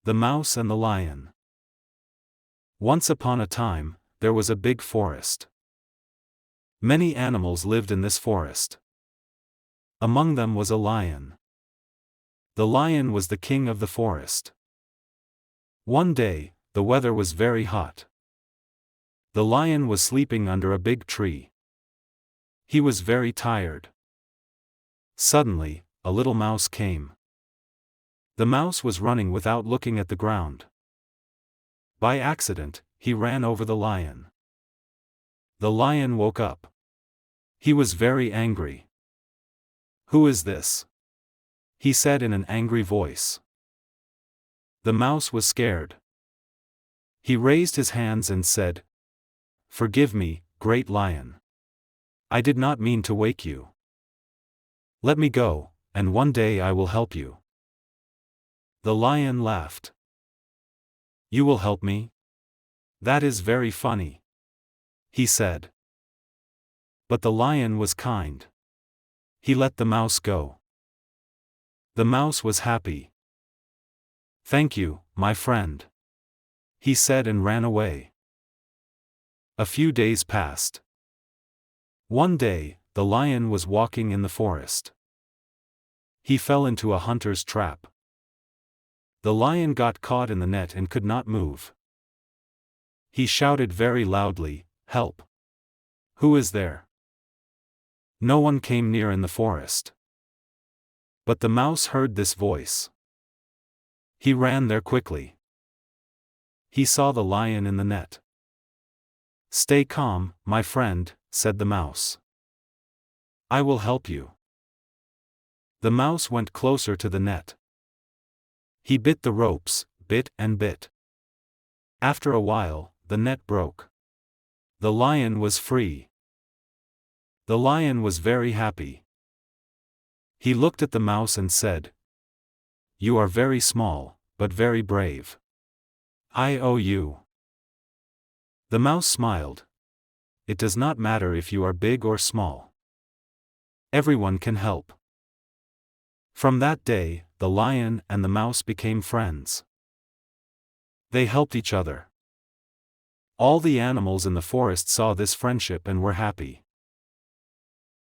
The Mouse and the Lion. Once upon a time, there was a big forest. Many animals lived in this forest. Among them was a lion. The lion was the king of the forest. One day, the weather was very hot. The lion was sleeping under a big tree. He was very tired. Suddenly, a little mouse came. The mouse was running without looking at the ground. By accident, he ran over the lion. The lion woke up. He was very angry. "Who is this?" he said in an angry voice. The mouse was scared. He raised his hands and said, "Forgive me, great lion. I did not mean to wake you. Let me go, and one day I will help you." The lion laughed. "You will help me? That is very funny," he said. But the lion was kind. He let the mouse go. The mouse was happy. "Thank you, my friend," he said and ran away. A few days passed. One day, the lion was walking in the forest. He fell into a hunter's trap. The lion got caught in the net and could not move. He shouted very loudly, "Help! Who is there?" No one came near in the forest. But the mouse heard this voice. He ran there quickly. He saw the lion in the net. "Stay calm, my friend," said the mouse. "I will help you." The mouse went closer to the net. He bit the ropes, bit and bit. After a while, the net broke. The lion was free. The lion was very happy. He looked at the mouse and said, "You are very small, but very brave. I owe you." The mouse smiled. "It does not matter if you are big or small. Everyone can help." From that day, the lion and the mouse became friends. They helped each other. All the animals in the forest saw this friendship and were happy.